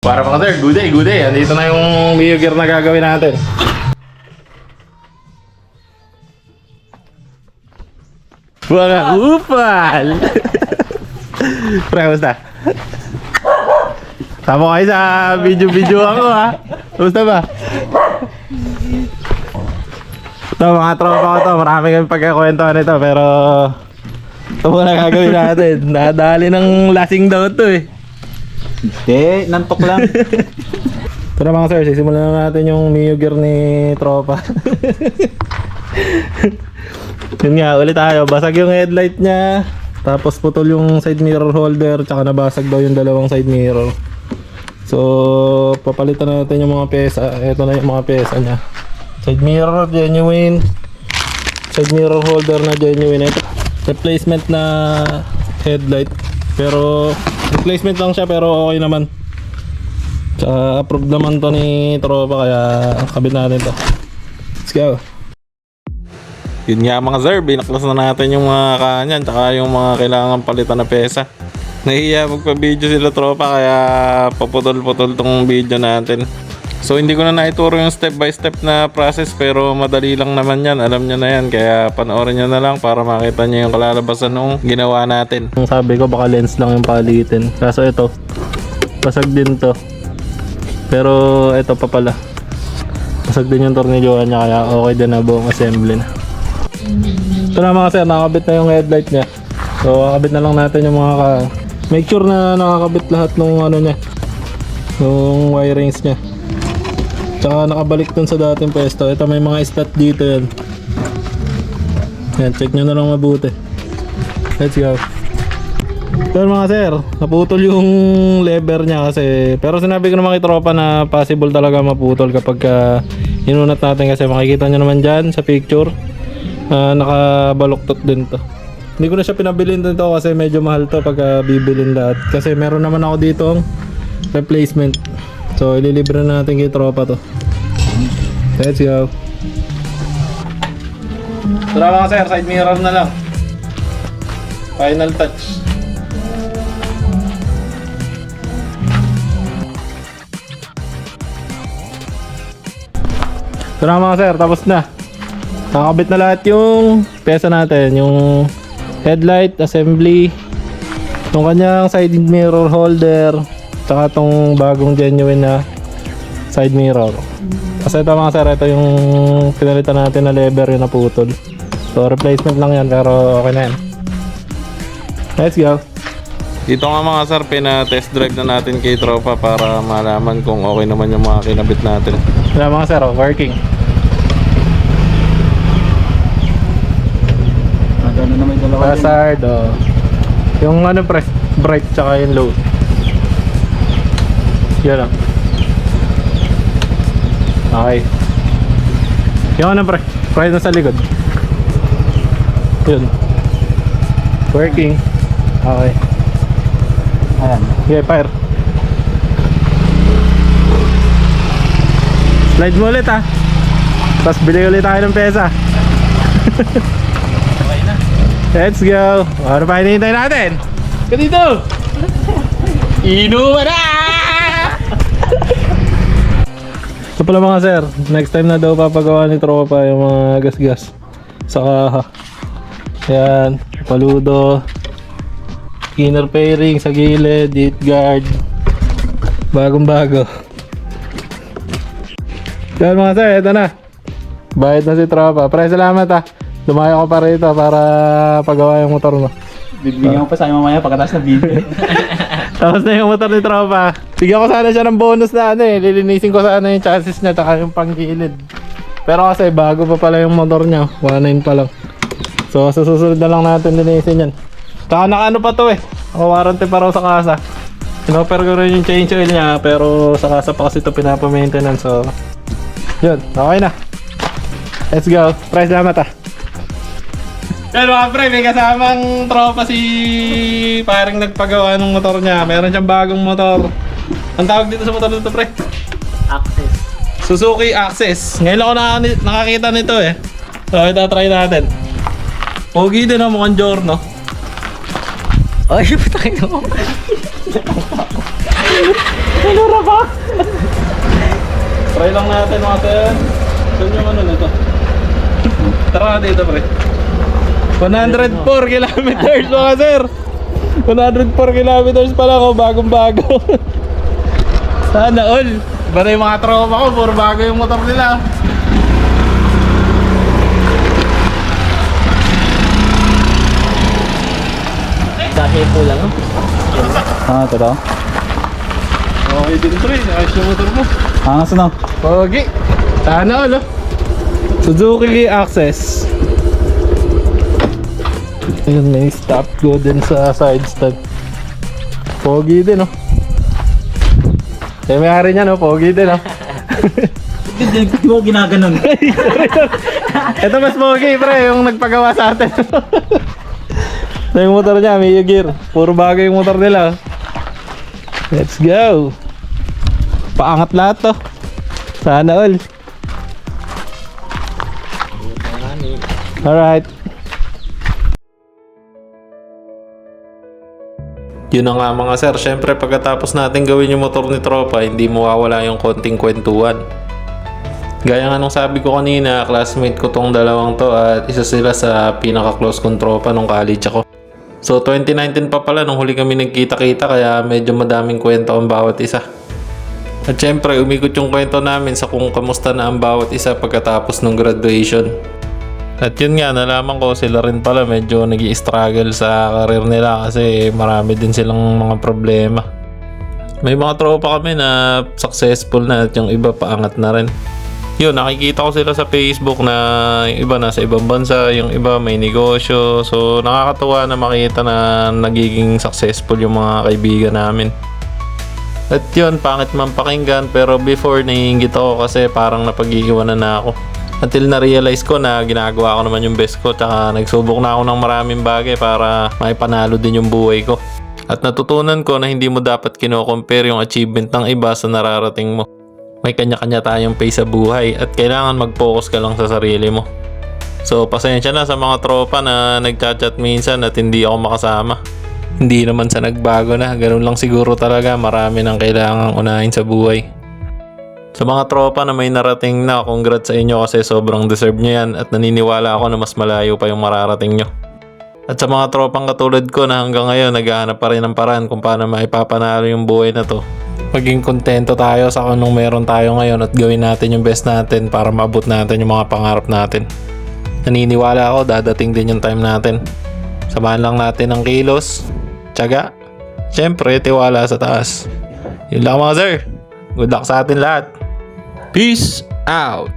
Para mga sir, good day, good day. Andito na yung Mio gear na gagawin natin. Mga upal! Pre, kamusta? Tama kayo sa video ako ha. Kamusta ba? Ito mga tropa ko to, marami kami pagkakwento nito pero ito muna gagawin natin. Nadali ng lasing daw to eh. Hindi, nantok lang. Tara mga sir, sisimulan na natin yung Mio gear ni tropa. Yun nga, ulit tayo. Basag yung headlight niya. Tapos putol yung side mirror holder. Tsaka nabasag daw yung dalawang side mirror. So, papalitan natin yung mga pesa. Ito na yung mga pesa niya. Side mirror, genuine. Side mirror holder na genuine. Ito, replacement na headlight. Pero, replacement lang siya pero okay naman. Tsaka approved naman to ni tropa kaya kabit natin to. Let's go. Yun nga mga sir, binaklas na natin yung mga kanyan tsaka yung mga kailangan palitan na pesa. Nahiya magpa-video sila tropa kaya paputol-putol tong video natin. So hindi ko na naituro yung step by step na process pero madali lang naman yan, alam nyo na yan. Kaya panoorin nyo na lang para makita nyo yung kalalabasan nung ginawa natin. Sabi ko baka lens lang yung palitin. Kaso ito, basag din to. Pero ito pa pala, basag din yung tornilyoan niya kaya okay din na buong assembly na. Ito na mga sir, nakakabit na yung headlight niya. So kakabit na lang natin yung mga make sure na nakakabit lahat ng ano niya, yung wirings niya. Tsaka nakabalik dun sa dating pwesto. Ito may mga stat dito yan. Yan, check nyo na lang mabuti. Let's go. Pero mga sir, naputol yung lever niya kasi. Pero sinabi ko naman kay tropa na possible talaga maputol kapag inunat natin kasi makikita nyo naman dyan sa picture. Nakabaluktot din to. Hindi ko na siya pinabilin dito kasi medyo mahal to pag bibilin lahat. Kasi meron naman ako dito replacement. So ililibre na natin kay tropa to. Let's go. Tara mga sir, side mirror na lang. Final touch. Tara mga sir, tapos na. Nakakabit na lahat yung pesa natin, yung headlight assembly, yung kanyang side mirror holder, tsaka itong bagong genuine na side mirror. Kasi ito mga sir, ito yung pinalitan natin na lever yung naputol. So replacement lang yan pero okay na yan. Let's go. Dito nga mga sir, pina-test drive na natin kay tropa para malaman kung okay naman yung mga kinabit natin. Wala mga sir, working. Ano na may dalawa Hazard, oh. Yung ano press, bright tsaka yung low. Yan lang. Okay. Yung ano bright na sa likod. Yun. Working. Okay. Ayan. Okay, fire. Slide mo ulit ha. Tapos bili ulit tayo ng pesa. Let's go. Ano pa hinihintay natin? Ka dito. Inuman na. Ito pala mga sir, next time na daw papagawa ni tropa yung mga gas-gas. Saka yan, paludo, inner fairing sa gilid, heat guard, bagong bago. Yan mga sir, ito na. Bayad na si tropa. Pre, salamat ha. Lumayo ko pa rito para pagawa yung motor mo. Bibigyan ko pa sa mamaya pagkatapos na video. Tapos na yung motor ni tropa. Bigyan ko sana siya ng bonus na ano eh. Lilinisin ko sana yung chassis niya tsaka yung panggilid. Pero kasi bago pa pala yung motor niya. 1.9 pa lang. So sa susunod na lang natin linisin yan. Tsaka nakaano pa to eh. Warranty pa raw sa kasa. Inoffer ko rin yung change oil niya. Pero sa kasa pa kasi ito pinapa-maintenance. So yun, okay na. Let's go. Price salamat ah. Yan mga pre, may kasamang tropa si parang nagpagawa ng motor niya. Meron siyang bagong motor. Ang tawag dito sa motor nito pre? Access. Suzuki Access. Ngayon ako nakakita nito eh. So ito try natin. Pogi din ang mukhang Giorno. Ay, patakin mo. Pinura pa! Try lang natin mga sir. Saan yung ano nito? Tara dito pre. 104 kilometers mga sir. 104 kilometers pa lang oh, bagong bago. Sana all. Basta yung mga tropa ko, puro bago yung motor nila. Dahil po lang. Totoo? Okay din pre, ayos yung motor mo. Angas na. Pogi. Sana all oh. Suzuki Access. Ayun, may stop go din sa side stand. Pogi din oh. May hari niya no, pogi din oh. Hindi mo ginaganon. Ito mas pogi pre, yung nagpagawa sa atin. Yung motor niya, may gear. Puro bago yung motor nila. Let's go. Paangat lahat to. Sana all. Alright. Yun na nga mga sir, syempre pagkatapos natin gawin yung motor ni tropa, hindi mawawala yung konting kwentuhan. Gaya nga nung sabi ko kanina, classmate ko tong dalawang to at isa sila sa pinaka-close kong tropa nung college ako. So 2019 pa pala nung huli kami nagkita-kita kaya medyo madaming kwento ang bawat isa. At syempre umikot yung kwento namin sa kung kamusta na ang bawat isa pagkatapos ng graduation. At yun nga, nalaman ko sila rin pala medyo nag-i-struggle sa career nila kasi marami din silang mga problema. May mga tropa kami na successful na at yung iba paangat na rin. Yun, nakikita ko sila sa Facebook na yung iba nasa ibang bansa, yung iba may negosyo. So nakakatuwa na makita na nagiging successful yung mga kaibigan namin. At yun, pangit man pakinggan pero before naiingit ako kasi parang napag-iiwanan na ako. Until na-realize ko na ginagawa ko naman yung best ko tsaka nagsubok na ako ng maraming bagay para maipanalo din yung buhay ko. At natutunan ko na hindi mo dapat kino-compare yung achievement ng iba sa nararating mo. May kanya-kanya tayong pace sa buhay at kailangan mag-focus ka lang sa sarili mo. So pasensya na sa mga tropa na nagchat-chat minsan at hindi ako makasama. Hindi naman sa nagbago na, ganun lang siguro talaga, marami nang kailangang unahin sa buhay. Sa mga tropa na may narating na, congrats sa inyo kasi sobrang deserve nyo yan at naniniwala ako na mas malayo pa yung mararating nyo. At sa mga tropang katulad ko na hanggang ngayon naghahanap pa rin ng paraan kung paano maipapanalo yung buhay na to, maging kontento tayo sa anong meron tayo ngayon at gawin natin yung best natin para maabot natin yung mga pangarap natin. Naniniwala ako dadating din yung time natin. Samahan lang natin ang kilos, tiyaga, syempre tiwala sa taas. Yun lang mga sir. Good luck sa atin lahat. Peace out!